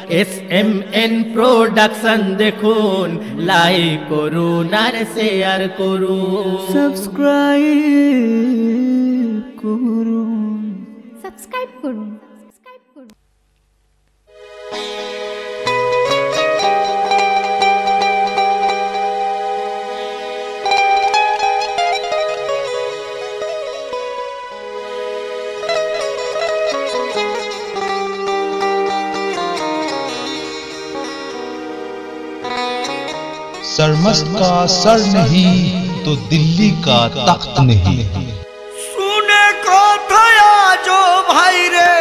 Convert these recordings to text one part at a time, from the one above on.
SMN production দেখুন, like করুন আর share করুন, সাবস্ক্রাইব করুন। सरमस्त का सर नहीं तो दिल्ली का तख्त नहीं। শুনে কোথায় আজো ভাই রে,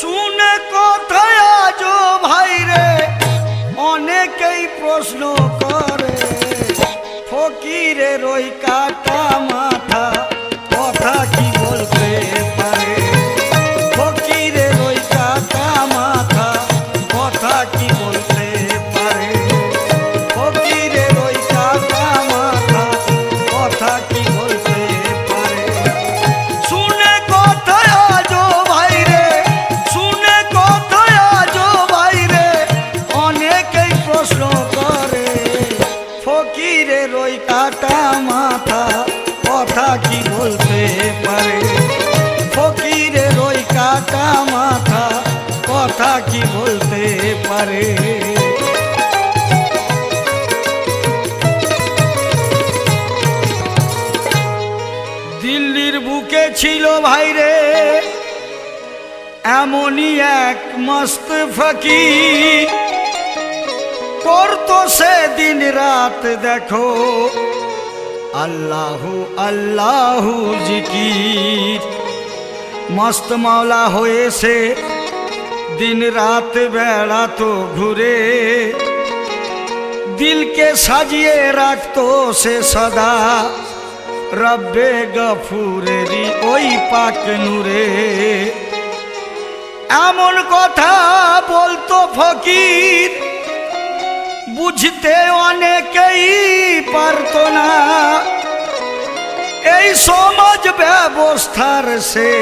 শুনে কোথায় আজো ভাই রে, অনেকেই প্রশ্ন করে ফকিরের ওই কাটা মাথা কথা কি বলতে পারে, ফকিরের ওই কাটা মাথা কথা কি বলতে পারে, ফকিরের ওই কাটা মাথা কথা কি বলতে পারে। শুনে কোথায় আজো ভাই রে, শুনে কোথায় আজো ভাই রে, অনেকেই প্রশ্ন করে ফকিরের ওই কাটা মাথা কথা কি বলতে পারে, ফকিরের ওই কাটা মাথা কথা কি বলতে পারে। দিল্লির বুকে ছিল ভাইরে এমনই এক মস্ত ফকির, করতো সে দিন রাত দেখো আল্লাহু আল্লাহু জিকির। মস্ত মাওলা হয়েছে দিন রাত বেড়াতো ঘুরে, দিলকে সাজিয়ে রাখতো সে সদা রব্বে গফুরেরি ওই পাক নূরে। এমন কথা বলতো ফকির বুঝতে অনেকেই পারতো না, এই সমাজ ব্যবস্থার সে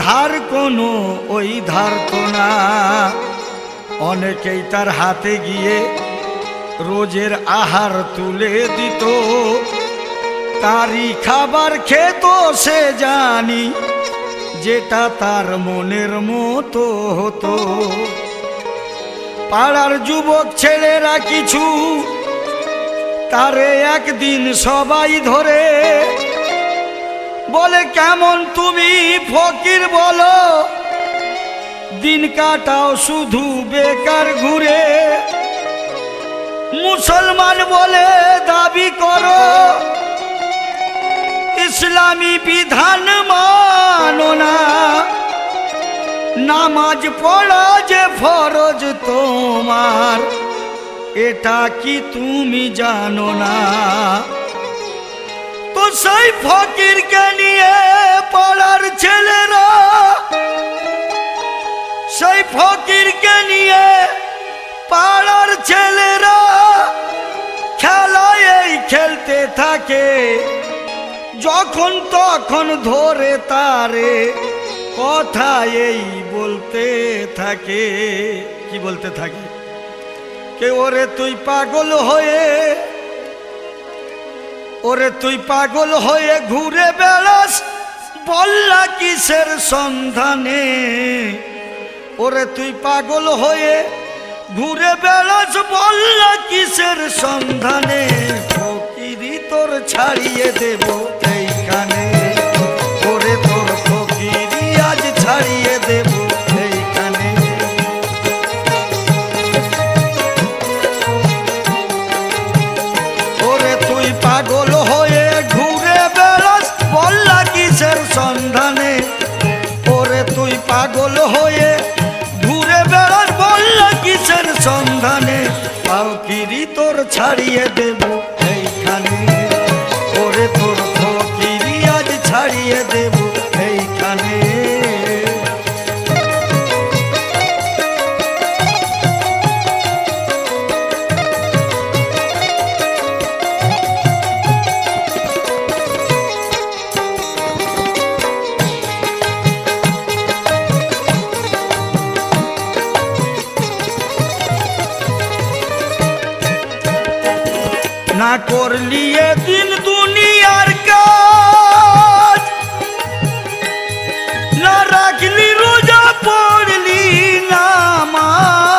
ধার কোনো ওই ধারতো না। অনেকেই তার হাতে গিয়ে রোজের আহার তুলে দিত, তারই খাবার খেত সে জানি যেটা তার মনের মতো হতো। পাড়ার যুবক ছেলেরা কিছু তারে একদিন সবাই ধরে বলে, কেমন তুমি ফকির বলো, দিন কাটাও শুধু বেকার ঘুরে। মুসলমান বলে দাবি করো, ইসলামী বিধান মানো না, নামাজ পড়া যে ফরজ তোমার এটা কি তুমি জানো না। তো সেই ফকিরকে নিয়ে পাড়ার ছেলেরা, সেই ফকিরকে নিয়ে পাড়ার ছেলেরা খেলায় এই খেলতে থাকে, যখন তখন ধরে তারে কথা এই বলতে থাকে। কি বলতে থাকে? কে ওরে তুই পাগল হয়ে, ওরে তুই পাগল হয়ে ঘুরে বেড়াস বল্লা কিসের সন্ধানে, ওরে তুই পাগল হয়ে ঘুরে বেড়াস বল্লা কিসের সন্ধানে। ফকিরি তোর ছাড়িয়ে দেব এইখানে, ওরে তোর ফকিরি আজ ছাড়িয়ে দেব এইখানে। ওরে তুই পাগল হয়ে ঘুরে বেড়াস বল্লা কিসের সন্ধানে, ওরে তুই পাগল হয়ে ঘুরে বেড়াস বল্লা কিসের সন্ধানে। ফকিরি তোর ছাড়িয়ে দেব এইখানে, ওরে তোর ফকিরি আজ ছাড়িয়ে দেব এইখানে। না করলি দিন দুনিয়ার কাজ, না রাখলি রোজা পড়লি নামাজ,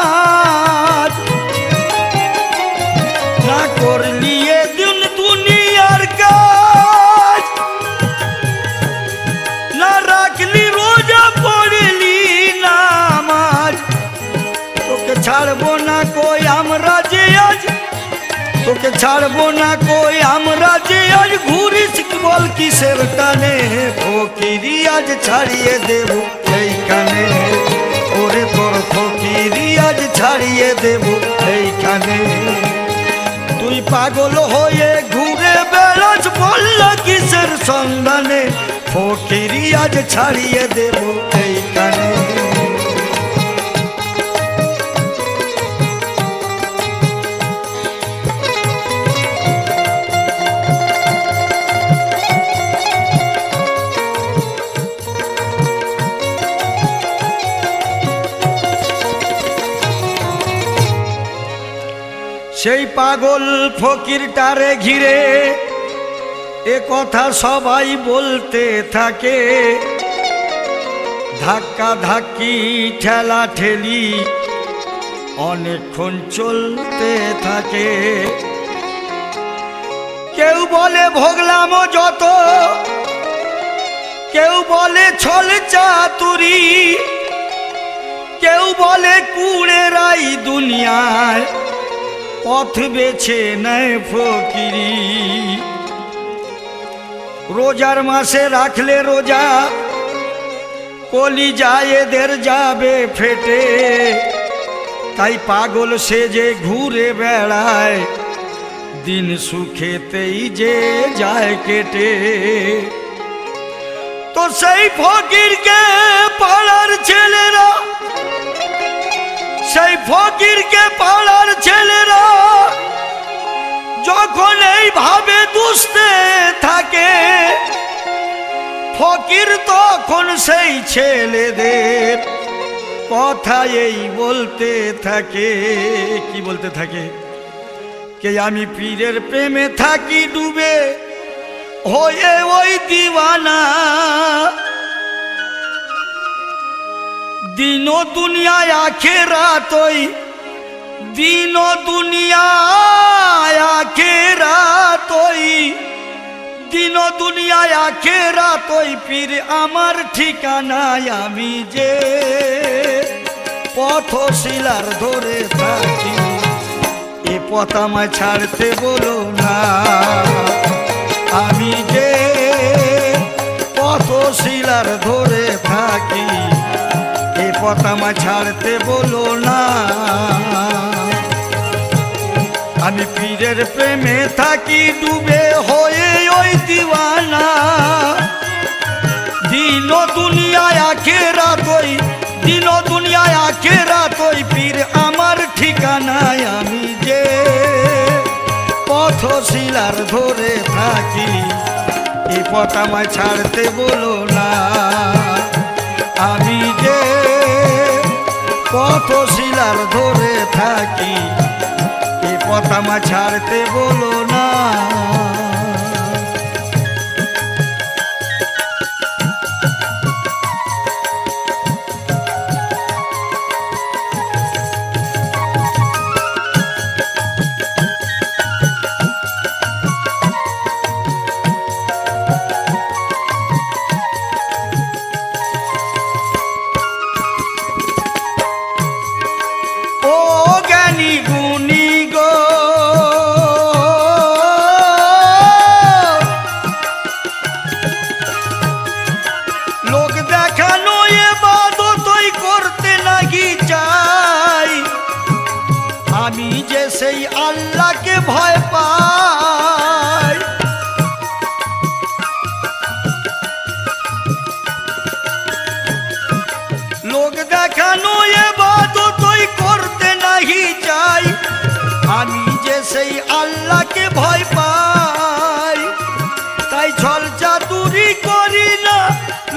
না করলি দিন দুনিয়ার কাজ, না রাখলি রোজা পড়লি নামাজ। তোকে ছাড়বো না কই আমরা যে আজ, তোকে ছাড়বো না কই আমরা যে আজ ঘুরিস বল কিসের টানে, ফকিরি আজ ছাড়িয়ে দেব এইখানে, ওরে তোর ফকিরি আজ ছাড়িয়ে দেব এইখানে। তুই পাগল হয়ে ঘুরে বেড়াস বললা কিসের সন্ধানে, ফকিরি আজ ছাড়িয়ে দেব এইখানে। সেই পাগল ফকিরটারে ঘিরে এ কথা সবাই বলতে থাকে, ধাক্কা ধাক্কি ঠেলা ঠেলি অনেকক্ষণ চলতে থাকে। কেউ বলে ভোগলাম যত, কেউ বলে ছল চাতুরি, কেউ বলে কুড়েরাই দুনিয়ায় পথ বেছে নেয় ফকিরি। রোজার মাসে রাখলে রোজা কলি যায় এদের যাবে ফেটে, তাই পাগল সেজে ঘুরে বেড়ায় দিন সুখেতেই যে যায় কেটে। তো সেই ফকিরকে পাড়ার ছেলেরা, সেই ফকিরকে পাড়ার ছেলেরা যখন এইভাবে দুষতে থাকে, ফকির তখন সেই ছেলেদের কথা এই বলতে থাকে। কি বলতে থাকে? কে আমি পীরের প্রেমে থাকি ডুবে হয়ে ওই দিওয়ানা, দিনো দুনিয়ায় আখেরাতই, দিনো দুনিয়ায় আখেরাতই, দিনো দুনিয়ায় আখেরাতই পীর আমার ঠিকানায় আমি যে পথশিলার ধরে থাকি, এ পথ আমায় ছাড়তে বলো না। আমি যে পথশিলার ধরে থাকি, এ পথ আমায় ছাড়তে বলো না। আমি পীরের প্রেমে থাকি ডুবে হয়ে ওই দিওয়ানা, দিনো দুনিয়ায় আখেরাতই, দিনো দুনিয়ায় আখেরাতই পীর আমার ঠিকানায় আমি যে পথশিলার ধরে থাকি, এ পথ আমায় ছাড়তে বলো না। আমি যে পথশিলার ধরে থাকি, এ পথ আমায় ছাড়তে বলো না। সেই আল্লাহকে ভয় পাই, লোক দেখানো ইবাদতই করতে নাহি চাই। আমি যে সেই আল্লাহকে ভয় পাই, তাই ছল চাতুরি করি না,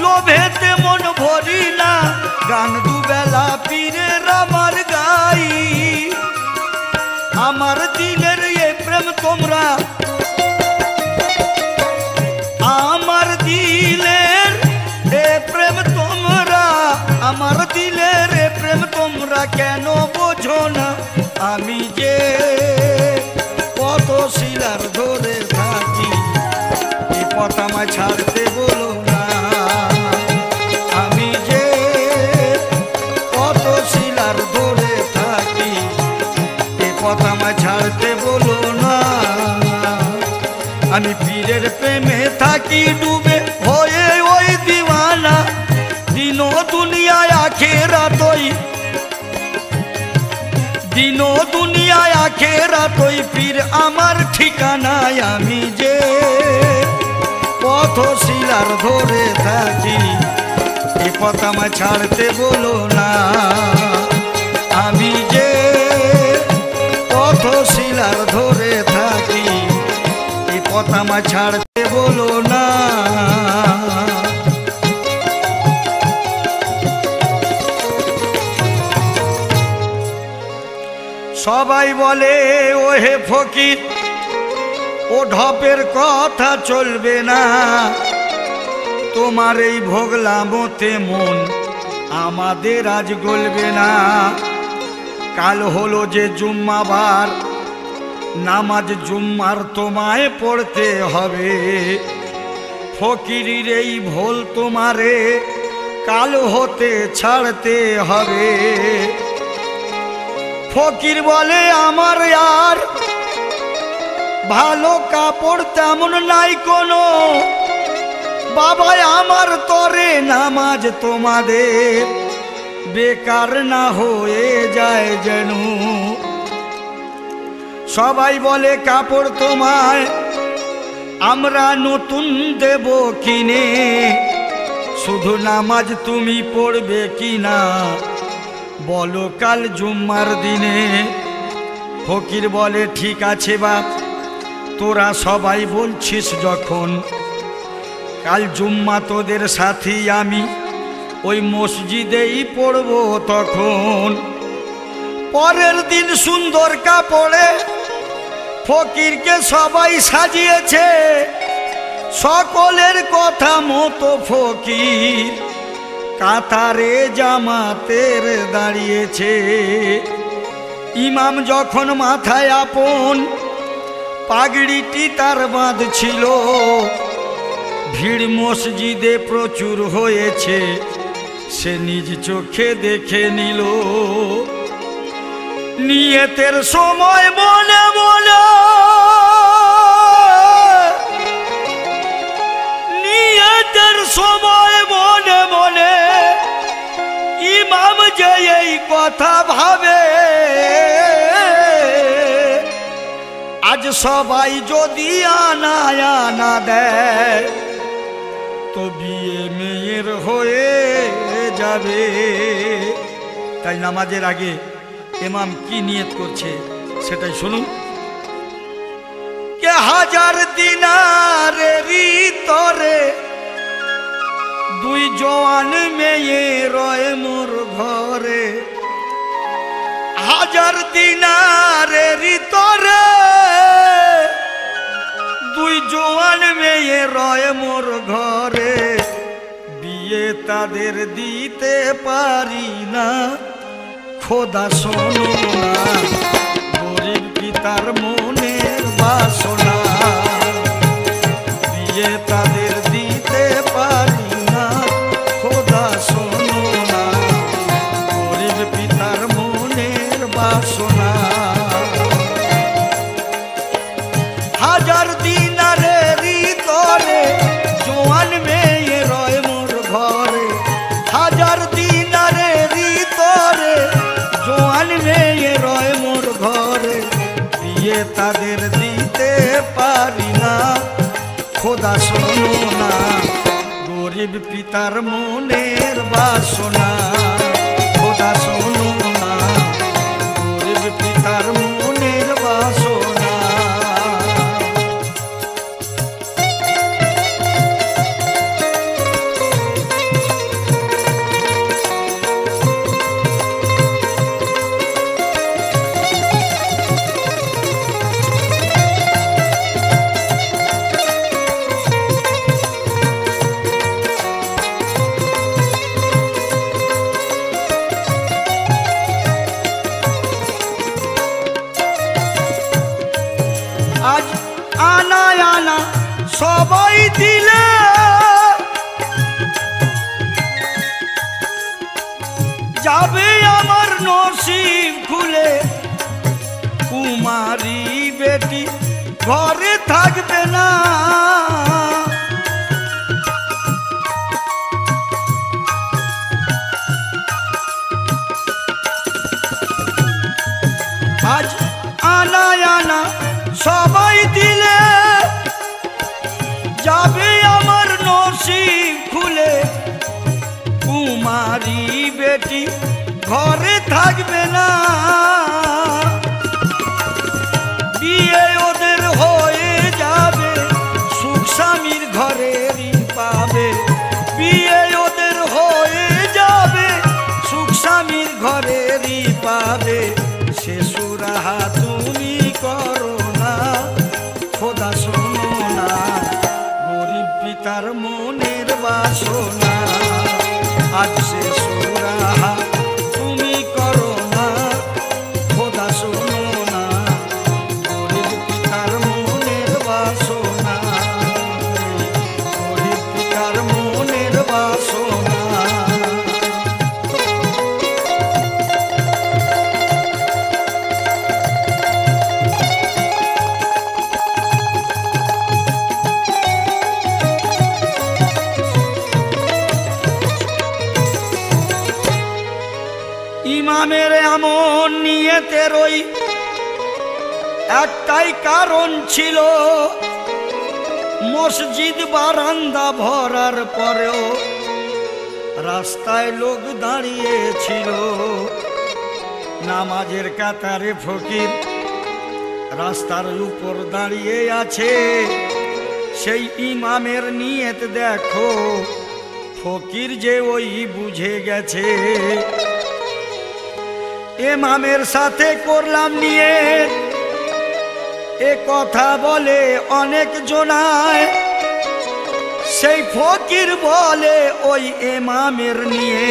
লোভেতে মন ভরি না, গান দুবেলা পীরের আমার গাই। আমার দিলের এ প্রেম তোমরা তোমরা কেন বোঝো না আমি যে কত শিলার ধরে থাকি এ পথ আমায় ছাড়তে বলো না আমি যে কত শিলার ধরে থাকি এ পথ আমায় ছাড়তে বলো না আমি পীরের প্রেমে থাকি ডুবে হয়ে ওই দিওয়ানা দিনো দুনিয়ায় আখেরাতই দিনো দুনিয়ায় আখেরাতই পীর আমার ঠিকানায় আমি যে পথ শিলার ধরে থাকি এ পথ আমায় ছাড়তে বলো না আমি যে পথ শিলার ধরে থাকি এ পথ আমায় ছাড়তে বলো না সবাই বলে ওহে ফকির ও ঢপের কথা চলবে না তোমার এই ভোগলামতে মন আমাদের আজ গলবে না কাল হলো যে জুম্মাবার নামাজ জুম্মার তোমায় পড়তে হবে ফকিরের এই ভোল তোমারে কাল হতে ছাড়তে হবে ফকির বলে আমার আর ভালো কাপড় তেমন নাই কোনো বাবা আমার তরে নামাজ তোমাদের বেকার না হয়ে যায় যেন সবাই বলে কাপড় তোমায় আমরা নতুন দেব কিনে শুধু নামাজ তুমি পড়বে কিনা বলো কাল জুম্মার দিনে ফকির বলে ঠিক আছে বাপ তোরা সবাই বলছিস যখন কাল জুম্মা তোদের সাথী আমি ওই মসজিদেই পড়ব তখন পরের দিন সুন্দর কাপড়ে ফকিরকে সবাই সাজিয়েছে সকলের কথা মতো ফকির কাতারে জামাতের দাঁড়িয়েছে ইমাম যখন মাথায় আপন পাগড়িটি তার বাঁধছিল ভিড় মসজিদে প্রচুর হয়েছে সে নিজ চোখে দেখে নিল নিয়তের সময় বলে বলে নিয়তের সময় বলে বলে ইমাম যে এই কথা ভাবে আজ সবাই যদি আনা দেয় তো বিয়ে মেয়ের হয়ে যাবে তাই নামাজের আগে ইমাম কি নিয়ত করছে সেটাই শুনুন কে হাজার দিনারেরই তরে দুই জওয়ান মেয়ে রয় মোর ঘরে হাজার দিনারেরই তরে দুই জওয়ান মেয়ে রয় মোর ঘরে বিয়ে তাদের দিতে পারি না খোদা শোনো না গরিব পিতার মনের বাসনা বিয়ে তাদের দিতে পারি না খোদা শোনো না গরিব পিতার মনের বাসনা হাজার দিনারেরই তরে জোয়ান মেয়ে রয় মোর ঘরে হাজার দিনারেরই তরে জোয়ান মেয়ে রয় মোর ঘরে বিয়ে তাদের দিতে পারি না খোদা শোনো না গরিব পিতার মনের বাসনা খোদা শোনো না গরিব পিতার মনের বাসনা সবাই দিলে যাবে আমার নসিব খুলে কুমারী বেটি ঘরে থাকবে না আজ আনা আনা সবাই দিলে যাবে আমার নসিব খুলে কুমারী বেটি ঘরে থাকবে না বিয়ে ওদের হয়ে যাবে সুখ স্বামীর ঘরে ঋণ পাবে বিয়ে ওদের হয়ে যাবে সুখ স্বামীর ঘরে ঋণ পাবে সে সুরাহা তুমি করো না খোদা শোনো না গরিব পিতার মনের বাসনা আজ সে সুরাহা তুমি করো না খোদা শোনো না গরিব পিতার মনের বাসনা গরিব পিতার মনের বাসনা ইমামের এমন নিয়তের ওই একটাই কারণ ছিল মসজিদ বারান্দা ভরার পরেও রাস্তায় লোক দাঁড়িয়েছিল নামাজের কাতারে ফকির রাস্তার উপর দাঁড়িয়ে আছে সেই ইমামের নিয়ত দেখো ফকির যে ওই বুঝে গেছে ইমামের সাথে করলাম নিয়ে এ কথা বলে অনেক জনায় সেই ফকির বলে ওই ইমামের নিয়ে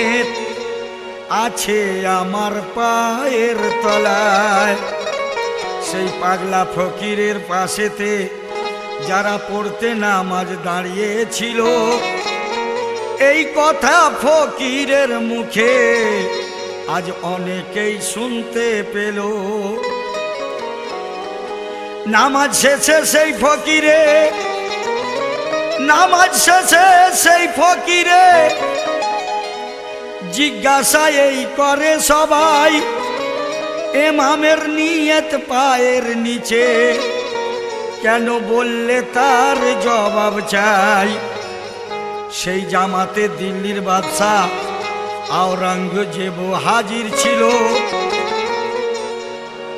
আছে আমার পায়ের তলায় সেই পাগলা ফকিরের পাশেতে যারা পড়তে নামাজ দাঁড়িয়েছিল এই কথা ফকিরের মুখে আজ অনেকেই শুনতে পেল নামাজ শেষে সেই ফকিরে নামাজ শেষে সেই ফকিরে জিজ্ঞাসা এই করে সবাই ইমামের নিয়ত পায়ের নিচে কেন বললে তার জবাব চাই সেই জামাতে দিল্লির বাদশাহ আওরঙ্গজেব হাজির ছিল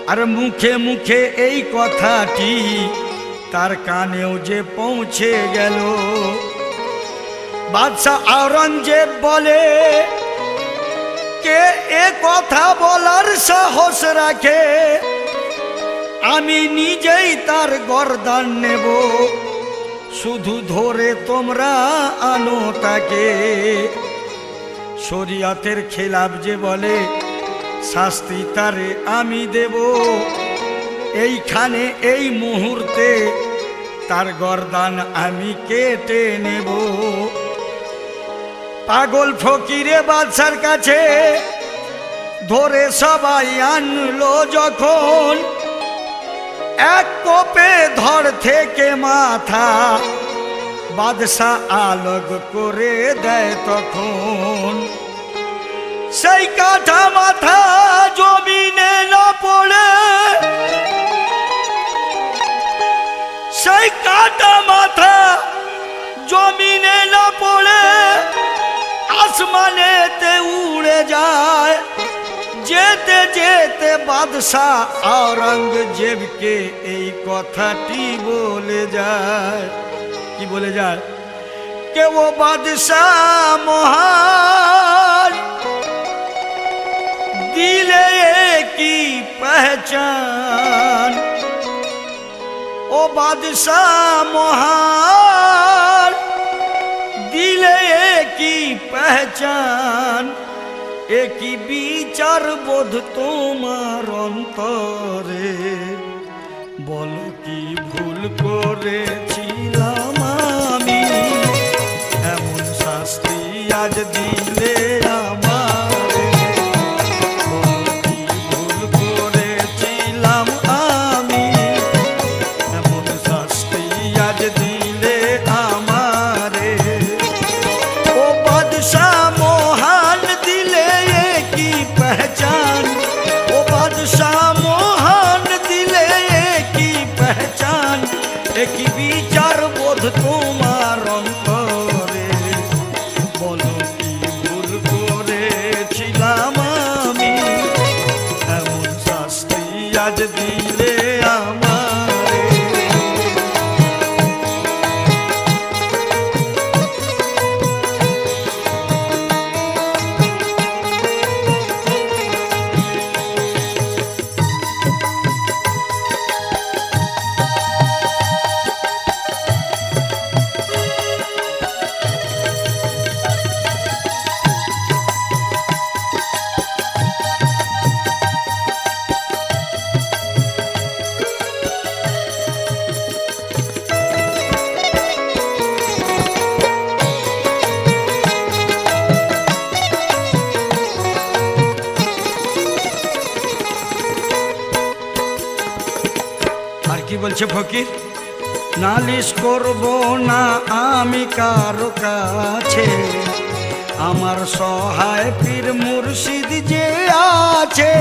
আর মুখে মুখে এই কথাটি তার কানেও যে পৌঁছে গেল বাদশাহ আওরঙ্গজেব বলে কে এ কথা বলার সাহস রাখে আমি নিজেই তার গর্দান নেব শুধু ধরে তোমরা আনো তাকে শরিয়তের খেলাফ যে বলে শাস্তি তারে আমি দেব এইখানে এই মুহূর্তে তার গর্দান আমি কেটে নেব পাগল ফকিরে বাদশার কাছে ধরে সবাই আনলো যখন এক কোপে ধর থেকে মাথা বাদশা আলগ করে দেয় তখন সেই কাটা মাথা জমিনে না পড়ে সেই কাটা মাথা জমিনে না পড়ে আসমানেতে উড়ে যায় যেতে যেতে বাদশাহ আওরঙ্গজেবকে এই কথাটি বলে যায় কি বলে যায় কে ও বাদশাহ মহান दिले की पहचान ओ बादशाह महान दिले की पहचान एक ही বিচার বোধ তোমার অন্তরে বলো কি ভুল করেছিলাম আজ দিলে আমারে, বলো কি ভুল করেছিলাম আমি, এমন শাস্তি আজ দিলে আমারে। ও বাদশাহ মহান দিলে কি পহচান, ও বাদশাহ মহান দিলে কি পহচান, কি বিচার বোধ তোমার অন্তরে, বলো কি ভুল করেছিলাম আমি, এমন শাস্তি আজ দিলে আমারে। আর কি বলছে ফকির, নালিশ করব না আমি কারো কাছে, আমার সহায় পীর মুর্শিদ যে আছে,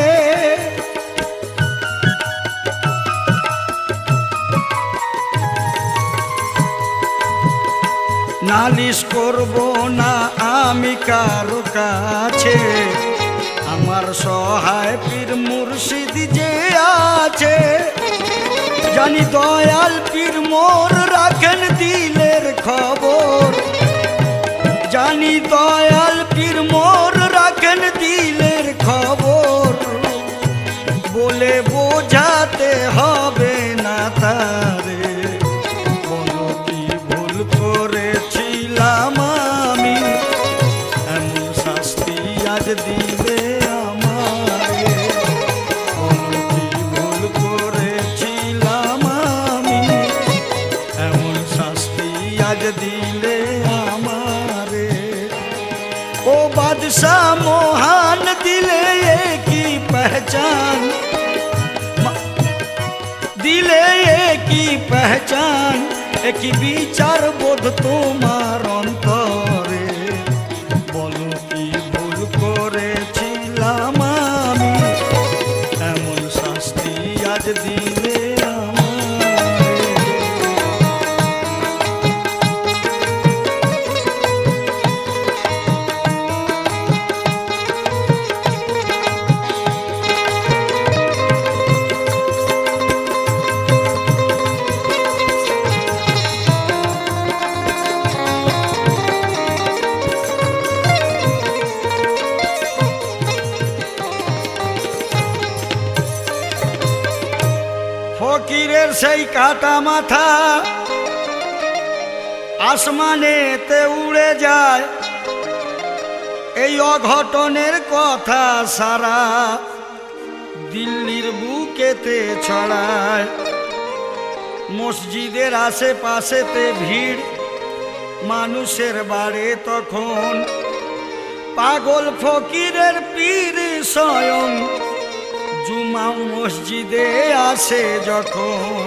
নালিশ করব না আমি কারো কাছে, আমার সহায় পীর মুর্শিদ যে আছে, জানি দয়াল পীর মোর রাখেন দিলের খবর, জানি দয়াল পীর মোর রাখেন দিলের খবর, বলে বোঝাতে হবে না তারে, বলো কি ভুল করেছিলাম আমি, এমন শাস্তি আজ দিলে আমারে, বলো কি ভুল করেছিলাম আমি, এমন শাস্তি আজ দিলে আমারে। ও বাদশাহ মহান দিলে কি পহচান, দিলে কি পহচান, কি বিচার বোধ তোমার অন্তরে, বলো কি ভুল করেছিলাম আমি, এমন শাস্তি আজ দিলে আমারে। ফকিরের সেই কাটা মাথা আসমানেতে উড়ে যায়, এই অঘটনের কথা সারা দিল্লির বুকেতে ছড়ায়, মসজিদের আশেপাশেতে ভিড় মানুষের বাড়ে তখন, পাগল ফকিরের পীর স্বয়ং জুমা মসজিদে আসে যখন,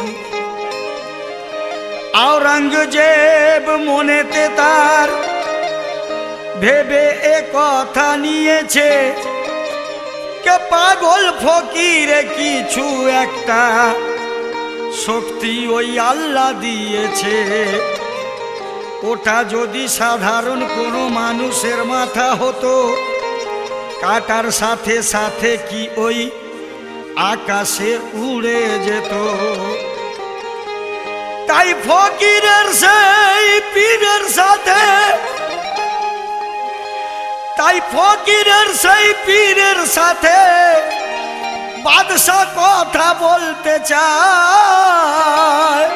আওরঙ্গজেব মনেতে তার ভেবে এ কথা নিয়েছে, কে পাগল ফকিরে কিছু একটা শক্তি ওই আল্লাহ দিয়েছে, ওটা যদি সাধারণ কোনো মানুষের মাথা হতো, কাটার সাথে সাথে কি ওই আকাশে উড়ে যেত। তাই ফকিরের সেই পীরের সাথে, তাই ফকিরের সেই পীরের সাথে বাদশা কথা বলতে চায়।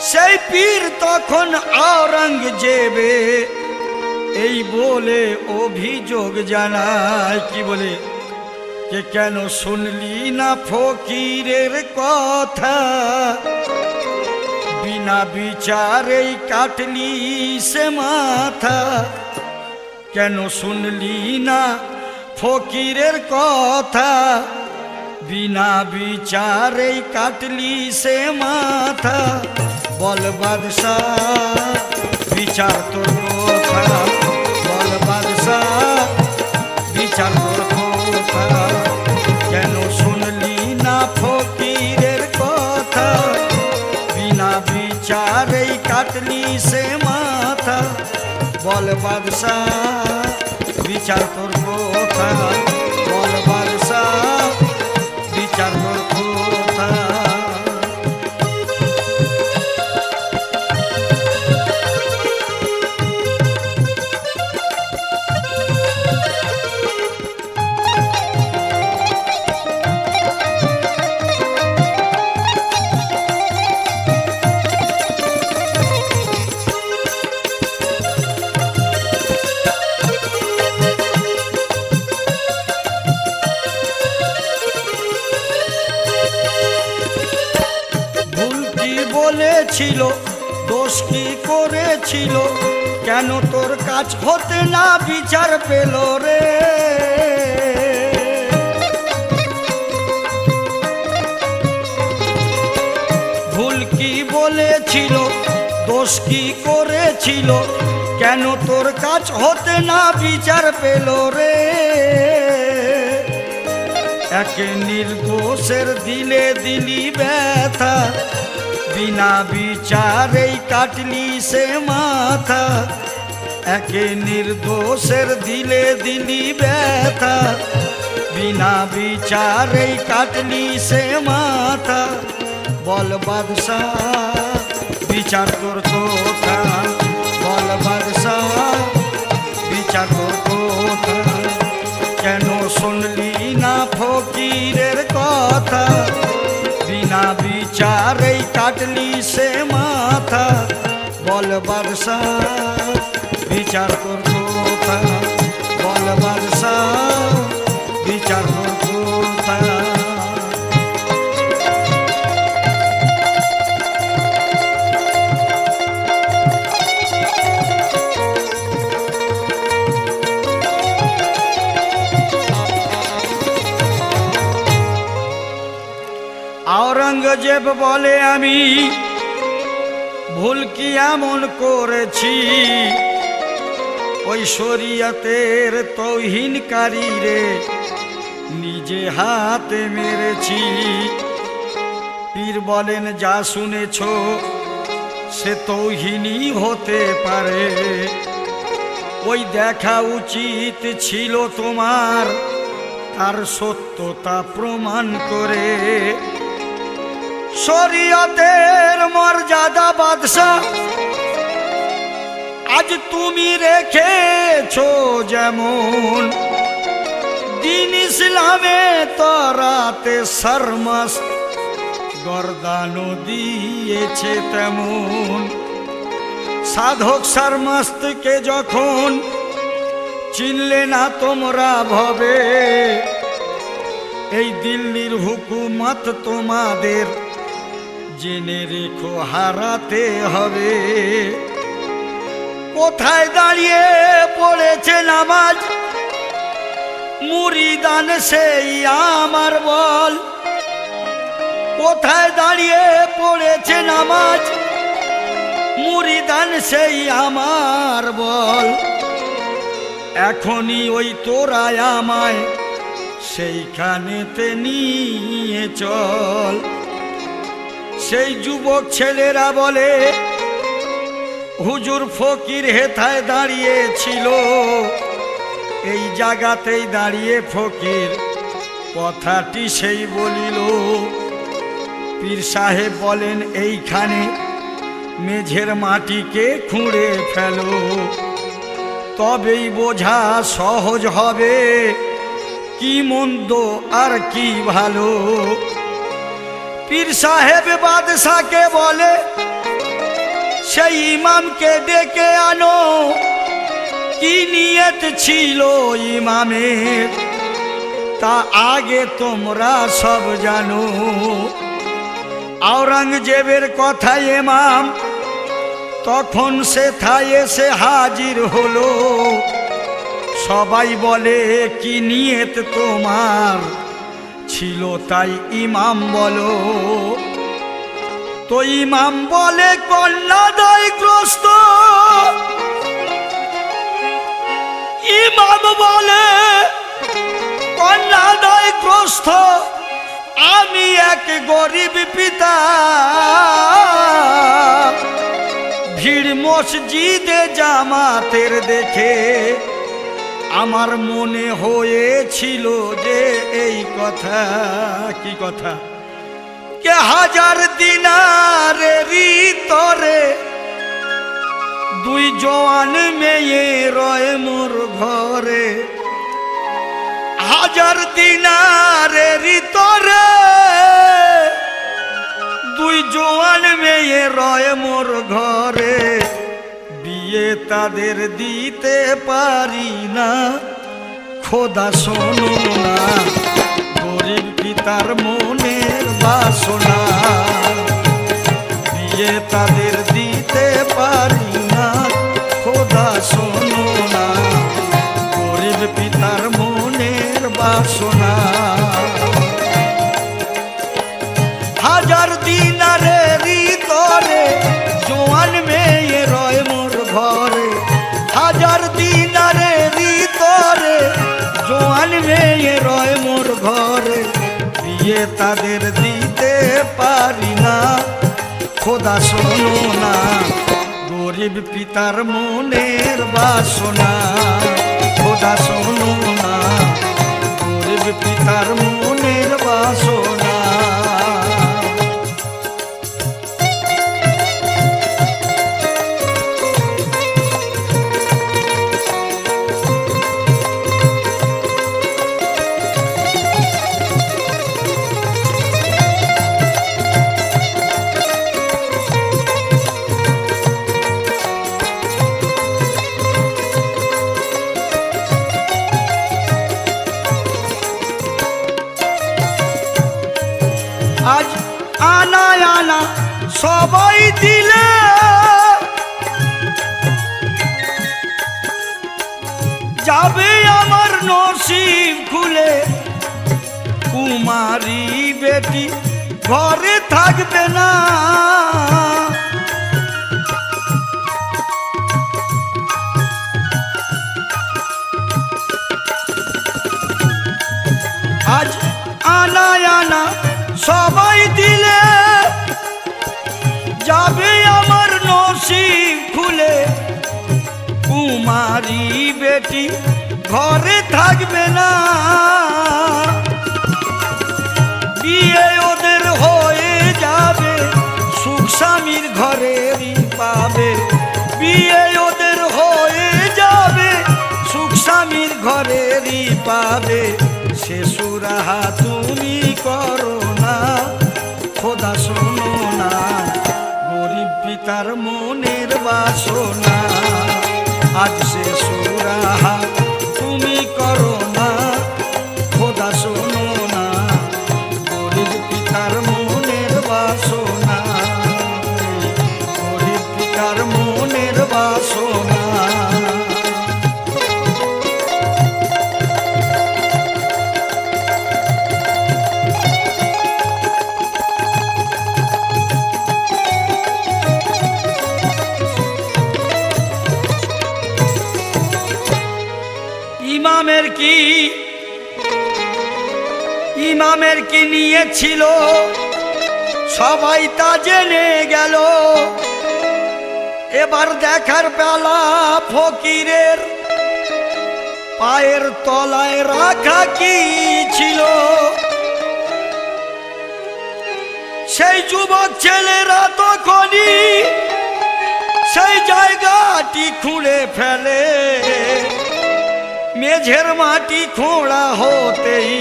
সেই পীর তখন আওরঙ্গজেবে এই বলে অভিযোগ জানায়, কি বলে, যে কেন শুনলি না ফকিরের কথা, বিনা বিচারেই কাটলি সে মাথা। কেন শুনলি না ফকিরের কথা, বিনা বিচারেই কাটলি সে মাথা। বল বাদশাহ বিচার তোর কথা, বল বাদশাহ বিচার তোর কথা। কেন শুনলি না ফকিরের কথা, বিনা বিচারেই কাটলি সে মাথা। বল বাদশাহ বিচার তোর কথা, বল বাদশাহ বিচার তোর কথা। বলেছিল দোষ কি করেছিল, কেন তোর কাজ হতে না বিচার পেল রে। ভুল কি বলেছিল, দোষ কি করেছিল, কেন তোর কাজ হতে না বিচার পেল রে। একে নির্দোষের দিলে দিলি ব্যথা, বিনা বিচারেই কাটলি সে মাথা। একে নির্দোষের দিলে দিলি ব্যথা, বিনা বিচারেই কাটলি সে মাথা। বল বাদশাহ বিচার তোর কথা, বল বাদশাহ বিচার তোর কথা। কেন শুনলি না ফকিরের কথা, বিনা বিচারেই কাটলি সে মাথা। বল বাদশাহ বিচার তোর কথা, বল বাদশাহ বিচার তোর কথা। औरंगजेब बोले आमी भूल की एमन करेছি, ওই শরীয়তের তৌহিনকারী রে নিজে হাতে মেরেছি। পীর বলেন যা শুনেছ সে তৌহিনী হতে পারে, ওই দেখা উচিত ছিল তোমার তার সত্যতা প্রমাণ করে। শরীয়তের মর্যাদা বাদশাহ আজ তুমি রেখেছো যেমন, দিন ইসলামে তরাতে সরমস্ত গর্দানো দিয়েছে তেমন। সাধক সরমস্তকে যখন চিনলে না তোমরা ভবে, এই দিল্লির হুকুমত তোমাদের জেনে রেখো হারাতে হবে। কোথায় দাঁড়িয়ে পড়েছে নামাজ মুরিদান সেই আমার বল, কোথায় দাঁড়িয়ে পড়েছে নামাজ মুরিদান সেই আমার বল। এখনই ওই তোরা আমায় সেইখানেতে নিয়ে চল। সেই যুবক ছেলেরা বলে হুজুর ফকির হেথায় দাঁড়িয়েছিল, এই জায়গাতেই দাঁড়িয়ে ফকির কথাটি সেই বলিল। পীর সাহেব বলেন এইখানে মেঝের মাটিকে খুঁড়ে ফেলো, তবেই বোঝা সহজ হবে কি মন্দ আর কি ভালো। পীর সাহেব বাদশাকে বলে সেই ইমামকে ডেকে আনো, কি নিয়ত ছিল ইমামের তা আগে তোমরা সব জানো। औरंगजेबेर कथाय इमाम तखन सेथाय एसे हाजिर हलो, সবাই বলে কি নিয়ত তোমার ছিল তাই ইমাম বলো। তো ইমাম বলে কন্যাদায়গ্রস্ত, ইমাম বলে কন্যাদায়গ্রস্ত, আমি এক গরিব পিতা। ভিড় মসজিদে জামাতের দেখে আমার মনে হয়েছিল যে এই কথা। কি কথা? কে 1000 দিনারেরই তরে দুই জওয়ান মেয়ে রয় মোর ঘরে। 1000 দিনারেরই তরে দুই জওয়ান মেয়ে রয় মোর ঘরে। বিয়ে তাদের দিতে পারি না, খোদা শোনো না গরিব পিতার মনের বাসনা। বিয়ে তাদের দিতে পারি না, খোদা শোনো না গরিব পিতার মনের বাসনা। 1000 দিনারেরই তরে জোয়ান মেয়ে রয় মোর ঘরে। 1000 দিনারেরই তরে জোয়ান মেয়ে রয় মোর ঘরে। বিয়ে তাদের দিতে পারি না, খোদা শোনো না গরিব পিতার মনের বাসনা। খোদা শোনো না গরিব পিতার মনের বাসনা। আজ আনা আনা সবাই দিলে, যাবে আমার নসিব খুলে। কুমারী বেটি ঘরে থাকবে না, আজ আনা আনা সবাই দিলে, যাবে আমার নসিব খুলে। কুমারী বেটি ঘরে থাকবে না, বিয়ে ওদের হয়ে যাবে সুখ স্বামীর ঘরেরই পাবে। বিয়ে ওদের হয়ে যাবে সুখ স্বামীর ঘরেরই পাবে। সে সুরাহা তুমি করো না, খোদা শোনো না গরিব পিতার মনের বাসনা। আজ সে সুরাহা তুমি করো না, খোদা শোনো না গরিব পিতার মনের বাসনা। গরিব পিতার মনের বাসনা। ইমামের কি নিয়েছিল সবাই তা জেনে গেল। এবার দেখার বেলা ফকিরের পায়ের তলায় রাখা কি ছিল। সেই যুবক ছেলেরা তখনই সেই জায়গাটি খুঁড়ে ফেলে। মেঝের মাটি খোঁড়া হতেই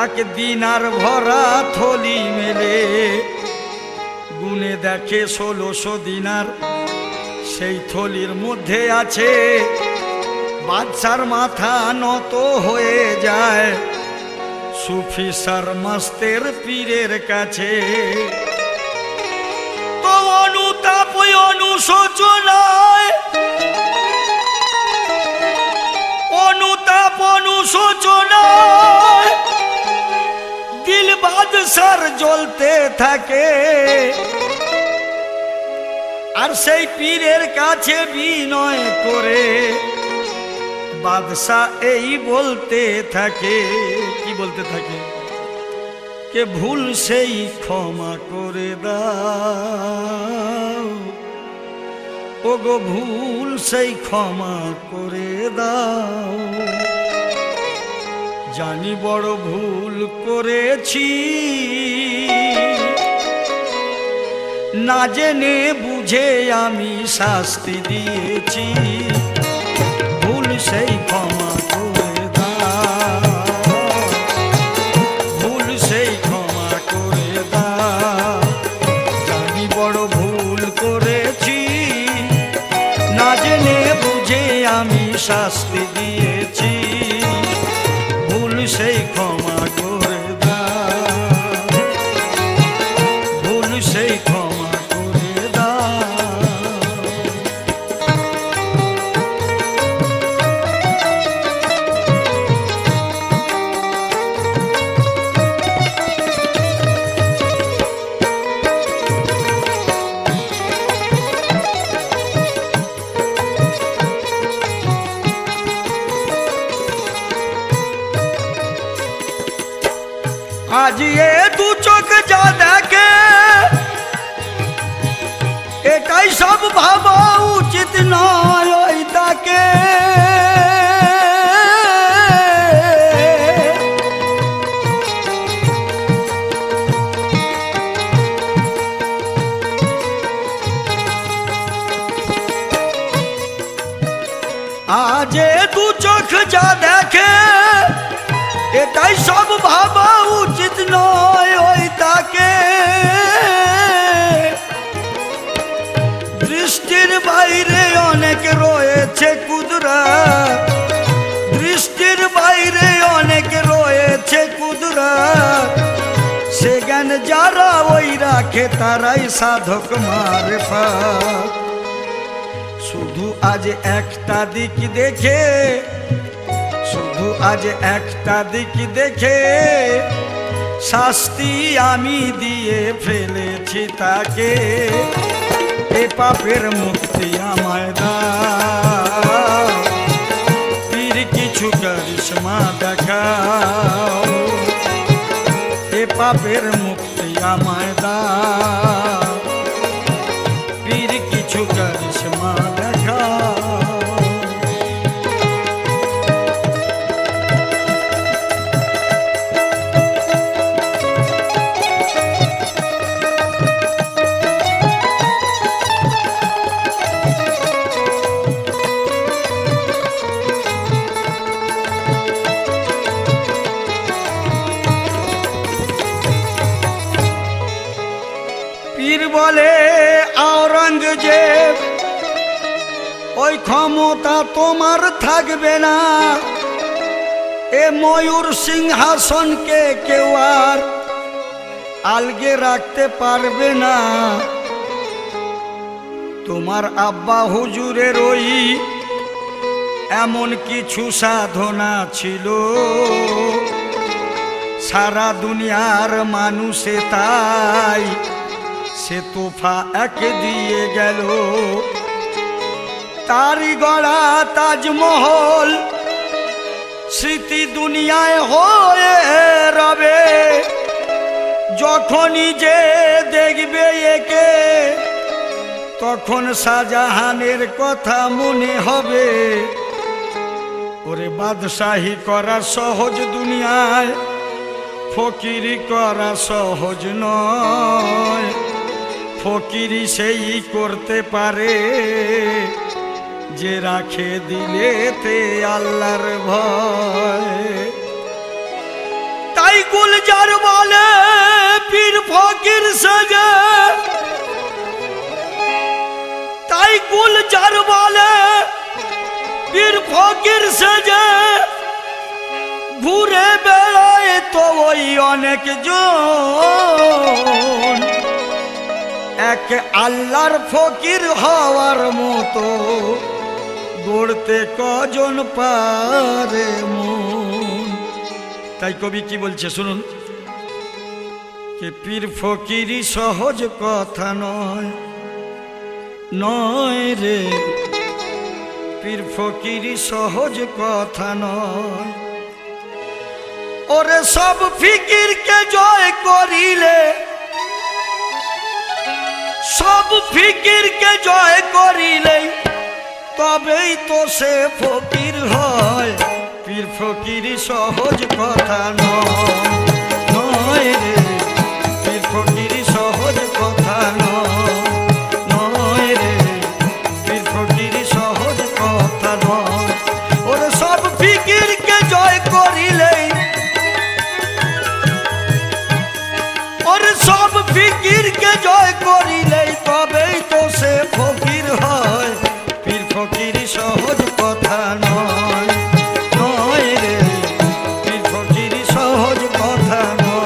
এক দিনার ভরা থলি মেলে। গুনে দেখে 1600 দিনার, সেই থলির মধ্যে আছে। বাদশার মাথা নত হয়ে যায় সুফি সরমস্তের পীরের কাছে। তো অনুতাপ অনুশোচনায় অনুশোচনায় দিল বাদশার জ্বলতে থাকে, আর সেই পীরের কাছে বিনয় করে বাদশা এই বলতে থাকে। কি বলতে থাকে? কে ভুল সেই ক্ষমা করে দাও, ওগো ভুল সেই ক্ষমা করে দাও। জানি বড় ভুল করেছি, না জেনে বুঝে আমি শাস্তি দিয়েছি, ভুল সেই ক্ষমা করে দাও, ভুল সেই ক্ষমা করে দাও। জানি বড় ভুল করেছি, না জেনে বুঝে আমি শাস্তি দিয়েছি, ভুল সেই ক্ষমা করে দাও, ভুল সেই ক্ষমা করে দাও। আজ এ দু চোখ যা দেখে, এটাই সব ভাবা উচিত নয় ওই তাকে। আজ এ দু চোখ যা দেখে, এটাই সব ভাবা উচিত নয় ওই তাকে। দৃষ্টির বাইরে অনেক রয়েছে কুদরত, দৃষ্টির বাইরে অনেক রয়েছে কুদরত। সে জ্ঞান যারা ওই রাখে তারাই সাধক মারফত। শুধু আজ একটা দিক দেখে, শুধু আজ একটা দিক দেখে শাস্তি আমি দিয়ে ফেলেছি তাকে। এ পাপের মুক্তি আমায় দাও, পীর কিছু করিশ্মা দেখাও। এ পাপের মুক্তি আমায় দাও, পীর কিছু করিশ্মা দেখাও। পীর বলে আওরঙ্গজেব, ওই ক্ষমতা তোমার থাকবে না। এ ময়ূর সিংহাসনকে কেউ আর আলগে রাখতে পারবে না। তোমার আব্বা হুজুরের ওই এমন কিছু সাধনা ছিল, সারা দুনিয়ার মানুষে তাই সে তোফা এক দিয়ে গেল। তারি গড়া তাজমহল স্মৃতি দুনিয়ায় হয়ে রবে। যখনই যে দেখবে একে, তখন শাহজাহানের কথা মনে হবে। ওরে বাদশাহী করা সহজ দুনিয়ায়, ফকিরি করা সহজ নয়। ফকিরি সেই করতে পারে যে রাখে দিলেতে আল্লাহর ভয়। তাই গুলজার বলে পীর ফকির সাজে, তাই গুলজার বলে পীর ফকির সাজে। ঘুরে বেড়ায় তো ওই অনেক জন, এক আল্লাহর ফকির হওয়ার মতো গড়তে কজন পারে মন। তাই কবি কি বলছে শুনুন, যে পীর ফকিরি সহজ কথা নয়, নয় রে, পীর ফকিরি সহজ কথা নয়। ওরে সব ফিকিরকে জয় করিলে, সব ফিকিরকে জয় করিলে তবেই তো সে ফকির হয়। পীর ফকিরি সহজ কথা নয়, নয় রে, পীর ফকিরি সহজ কথা নয়, নয় রে, পীর ফকিরি সহজ কথা নয়। ওরে সব ফিকিরকে জয় করিলে, ওরে সব ফিকিরকে জয় করিলে তবেই তো সে ফকির হয়। পীর ফকিরি সহজ কথা নয়, নয় রে, পীর ফকিরি সহজ কথা নয়।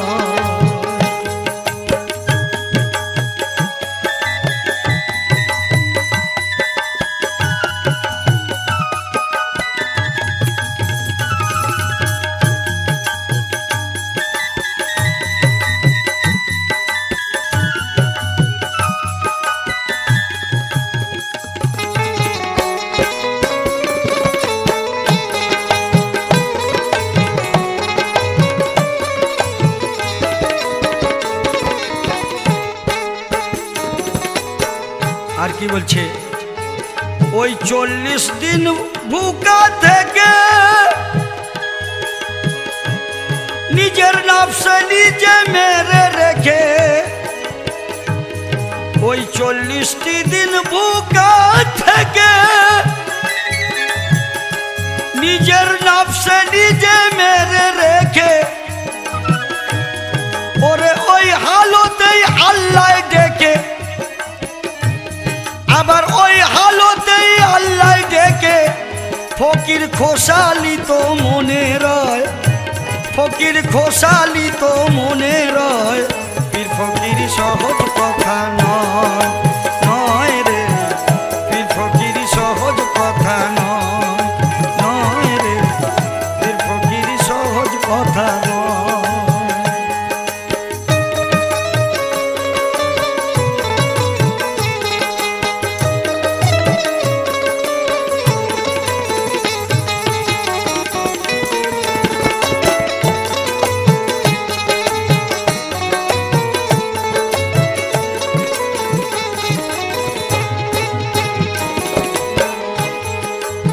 আর কি বলছে, ওই 40 দিন ভুকা থেকে নিজের নফসে নিজে মেরে রেখে, ওই 40টি দিন ভুকা থেকে নিজের নফসে নিজে মেরে রেখে, ওরে ওই হালতেই আল্লাহ ডেকে, আবার ওই হালতেই আল্লাহ ডেকে ফকির খোসালি তো মনে রয়, ফকির খোসালি তো মনে রয়। পীর ফকিরি সহজ কথা নয়, নয় রে, পীর ফকিরি সহজ কথা নয়, নয় রে, পীর ফকিরি সহজ কথা নয়।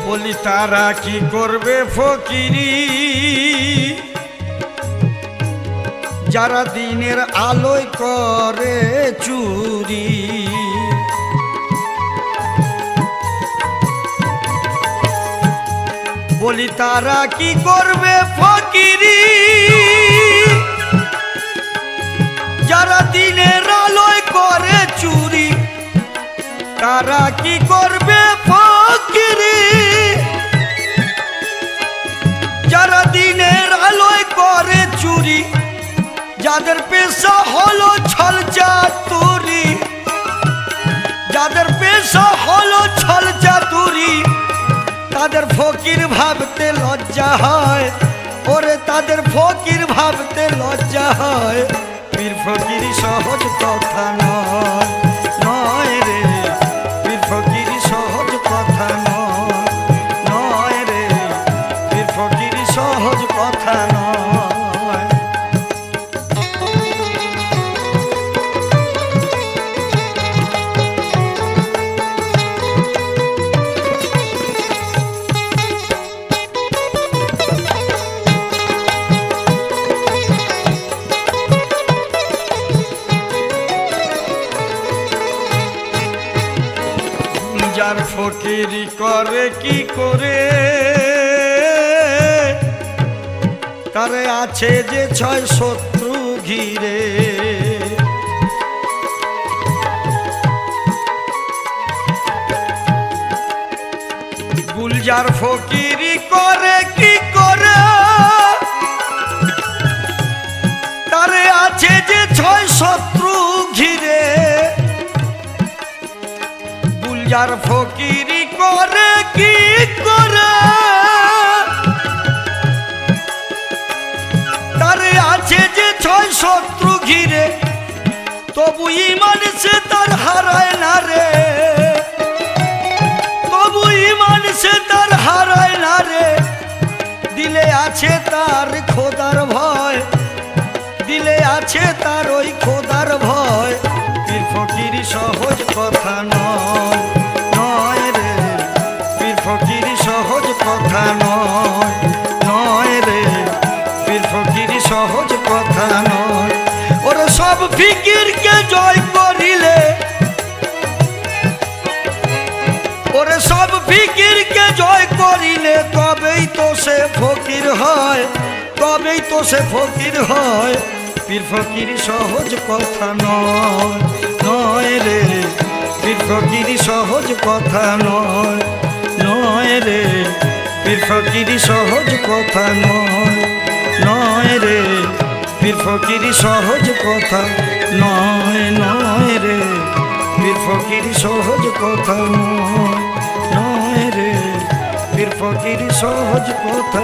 বলি তারা কি করবে ফকিরি, যারা দিনের আলোয় করে চুরি। বলি তারা কি করবে ফকিরি, যারা দিনের আলোয় করে চুরি। তারা কি করবে ফকিরি, যারা দিনের আলোয় করে চুরি। যাদের পেশা হলো ছল চাতুরি, যাদের পেশা হলো ছল চাতুরি, তাদের ফকির ভাবতে লজ্জা হয়। ওরে তাদের ফকির ভাবতে লজ্জা হয়। পীর ফকিরি সহজ কথা নয়, নয় রে, পীর ফকিরি সহজ কথা নয়, নয় রে, পীর ফকিরি সহজ কথা নয়। যার ফকিরি করে কি করে, তারে আছে যে 6 শত্রু ঘিরে। গুলজার ফকিরি করে কি করে, তারে আছে যে 6 শত্রু ঘিরে। গুলজার ফকিরি করে কি আছে যে ছয় শত্রু ঘিরে, তবু ইমান সে তার হারায় না রে, তবু ইমান সে তার হারায় না রে। দিলে আছে তার খোদার ভয়, দিলে আছে তার ওই খোদার ভয়। পীর ফকির সহজ কথা নয়, নয় রে, পীর ফকির সহজ কথা নয়, নয় রে, পীর ফকির সহজ কথা নয়। ওরে সব ফিকিরকে জয় করিলে, ওরে সব ফিকিরকে জয় করিলে তবেই তো সে ফকির হয়, তবেই তো সে ফকির হয়। পীর ফকির সহজ কথা নয়, নয় রে, পীর ফকির সহজ কথা নয়, নয় রে, পীর ফকির সহজ কথা নয়, নয় রে, পীর ফকির সহজ কথা নয়, নয় রে, পীর ফকির সহজ কথা নয়, নয় রে, পীর ফকির সহজ কথা।